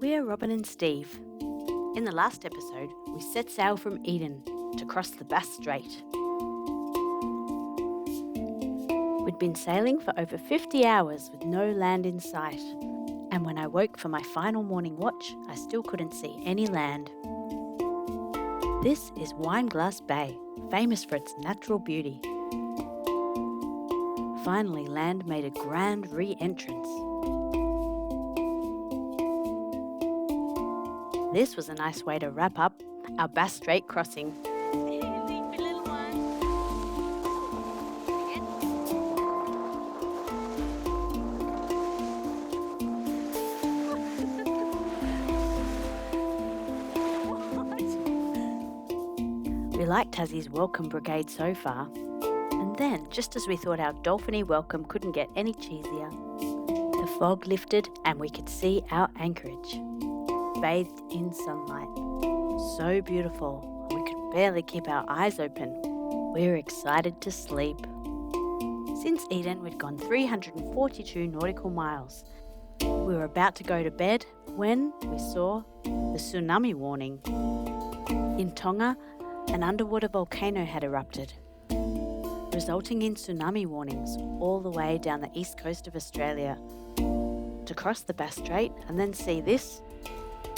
We're Robin and Steve. In the last episode, we set sail from Eden to cross the Bass Strait. We'd been sailing for over 50 hours with no land in sight, and when I woke for my final morning watch, I still couldn't see any land. This is Wineglass Bay, famous for its natural beauty. Finally, land made a grand re-entrance. This was a nice way to wrap up our Bass Strait crossing. We like Tassie's welcome brigade so far. And then, just as we thought our dolphiny welcome couldn't get any cheesier, the fog lifted and we could see our anchorage, bathed in sunlight. So beautiful, we could barely keep our eyes open. We were excited to sleep. Since Eden, we'd gone 342 nautical miles. We were about to go to bed when we saw the tsunami warning. In Tonga, an underwater volcano had erupted, resulting in tsunami warnings all the way down the east coast of Australia. To cross the Bass Strait and then see this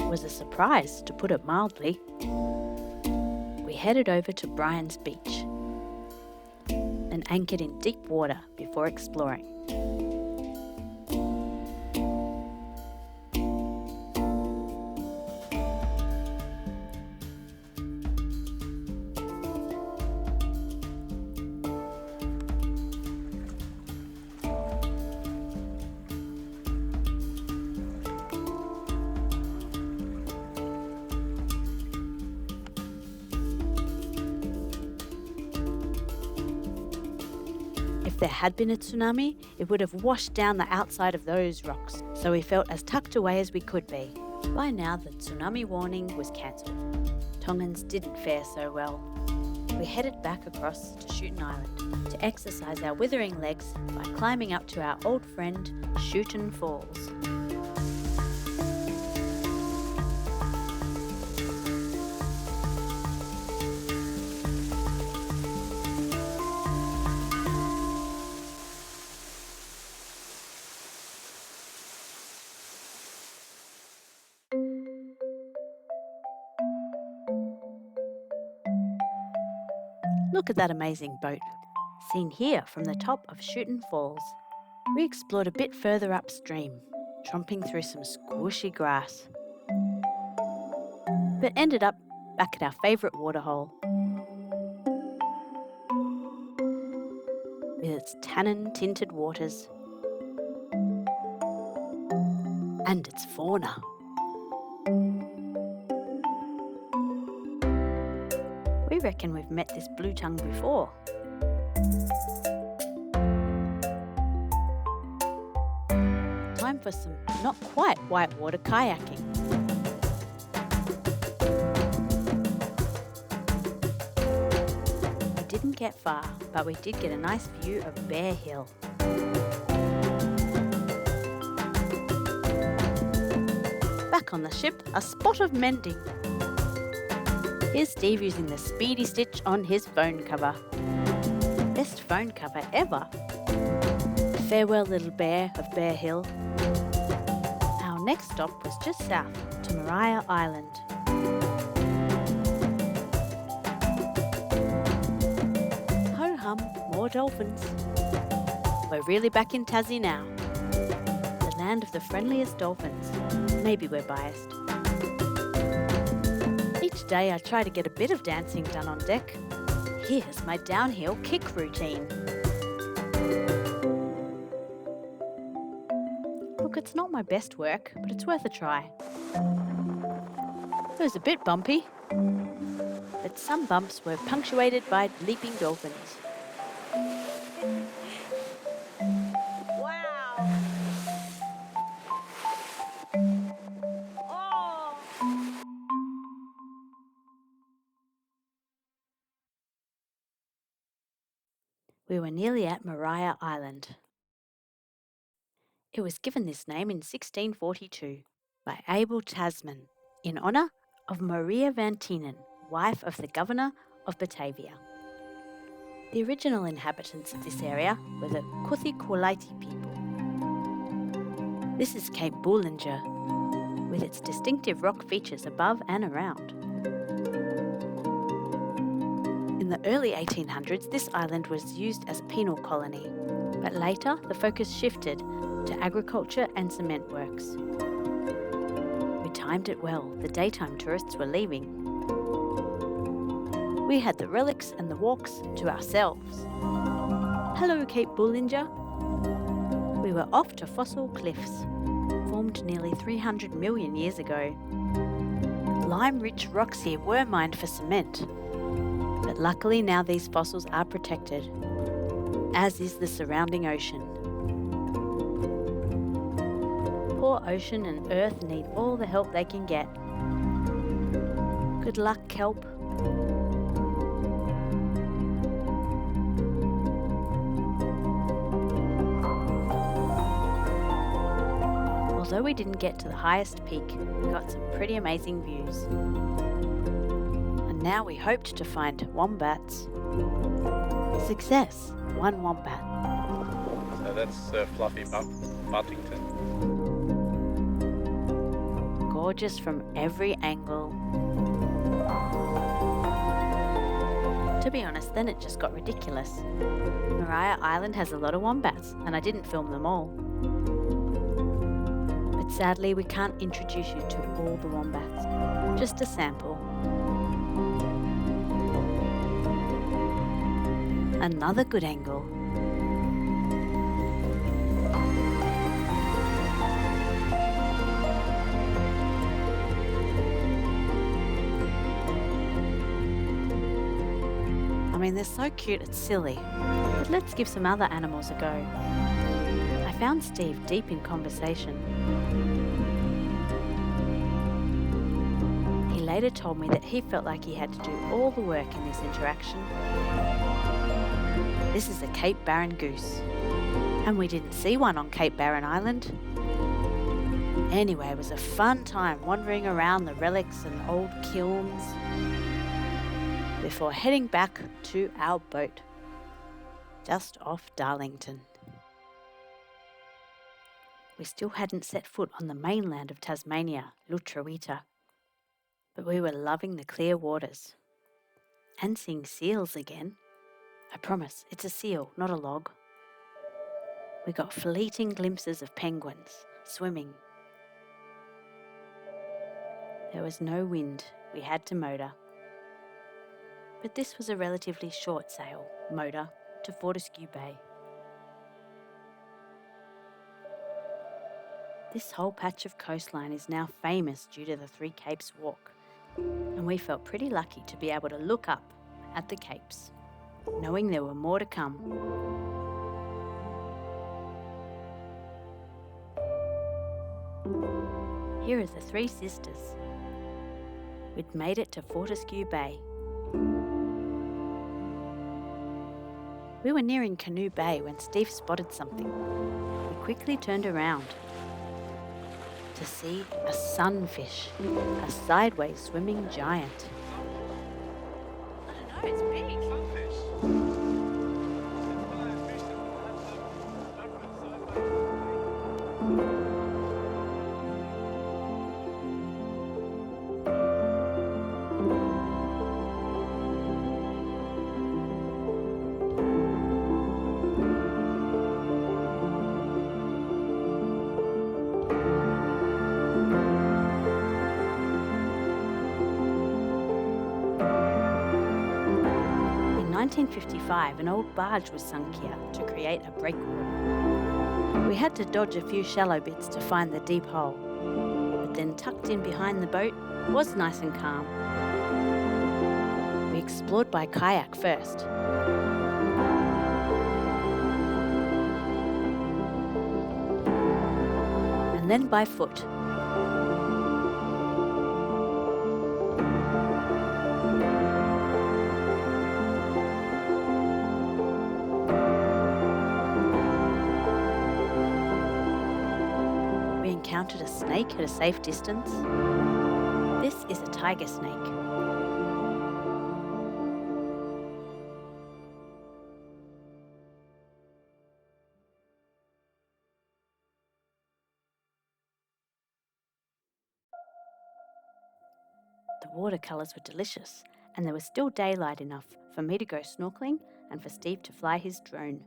was a surprise, to put it mildly. We headed over to Brian's Beach and anchored in deep water before exploring. If there had been a tsunami, it would have washed down the outside of those rocks, so we felt as tucked away as we could be. By now, the tsunami warning was cancelled. Tongans didn't fare so well. We headed back across to Schouten Island to exercise our withering legs by climbing up to our old friend, Schouten Falls. Look at that amazing boat, seen here from the top of Schouten Falls. We explored a bit further upstream, tromping through some squishy grass, but ended up back at our favourite waterhole with its tannin-tinted waters and its fauna. We reckon we've met this blue tongue before. Time for some not quite whitewater kayaking. We didn't get far, but we did get a nice view of Bear Hill. Back on the ship, a spot of mending. Here's Steve using the Speedy Stitch on his phone cover. Best phone cover ever. Farewell little bear of Bear Hill. Our next stop was just south to Canoe Island. Ho-hum, more dolphins. We're really back in Tassie now. The land of the friendliest dolphins. Maybe we're biased. Each day I try to get a bit of dancing done on deck. Here's my downhill kick routine. Look, it's not my best work, but it's worth a try. It was a bit bumpy, but some bumps were punctuated by leaping dolphins. We were nearly at Canoe Island. It was given this name in 1642. by Abel Tasman in honour of Maria van Tienen, wife of the governor of Batavia. The original inhabitants of this area were the Kuthi-Kualaiti people. This is Cape Boulanger, with its distinctive rock features above and around. In the early 1800s, this island was used as a penal colony, but later the focus shifted to agriculture and cement works. We timed it well. The daytime tourists were leaving. We had the relics and the walks to ourselves. Hello, Cape Boulanger. We were off to fossil cliffs, formed nearly 300 million years ago. Lime-rich rocks here were mined for cement, but luckily now these fossils are protected, as is the surrounding ocean. Poor ocean and earth need all the help they can get. Good luck, kelp. Although we didn't get to the highest peak, we got some pretty amazing views. And now we hoped to find wombats. Success! One wombat. So that's Fluffy Buttington. Gorgeous from every angle. To be honest, then it just got ridiculous. Maria Island has a lot of wombats, and I didn't film them all. But sadly, we can't introduce you to all the wombats, just a sample. Another good angle. I mean, they're so cute it's silly, but let's give some other animals a go. I found Steve deep in conversation. He later told me that he felt like he had to do all the work in this interaction. This is a Cape Barren goose, and we didn't see one on Cape Barren Island. Anyway, it was a fun time wandering around the relics and old kilns before heading back to our boat, just off Darlington. We still hadn't set foot on the mainland of Tasmania, Lutruwita, but we were loving the clear waters and seeing seals again. I promise, it's a seal, not a log. We got fleeting glimpses of penguins swimming. There was no wind, we had to motor. But this was a relatively short sail, motor, to Fortescue Bay. This whole patch of coastline is now famous due to the Three Capes walk, and we felt pretty lucky to be able to look up at the capes, knowing there were more to come. Here are the Three Sisters. We'd made it to Fortescue Bay. We were nearing Canoe Bay when Steve spotted something. We quickly turned around to see a sunfish, a sideways swimming giant. I don't know, it's big. Sunfish. In 1955, an old barge was sunk here to create a breakwater. We had to dodge a few shallow bits to find the deep hole, but then tucked in behind the boat was nice and calm. We explored by kayak first. And then by foot. We encountered a snake at a safe distance? This is a tiger snake. The watercolours were delicious, and there was still daylight enough for me to go snorkeling and for Steve to fly his drone.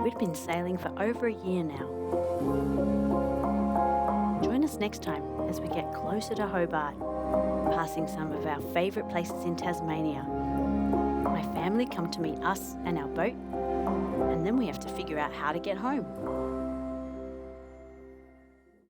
We'd been sailing for over a year now. Join us next time as we get closer to Hobart, passing some of our favourite places in Tasmania. My family come to meet us and our boat, and then we have to figure out how to get home.